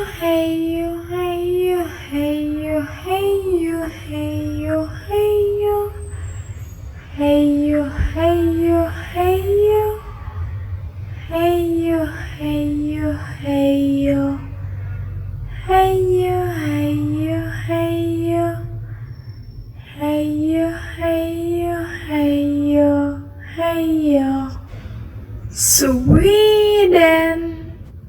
hey you, hey you, hey you, hey you, hey you, hey you, hey you, hey you, hey you, hey you, hey you, hey you, hey you, hey you, hey you, hey you, hey you, hey you, hey you. Sweet.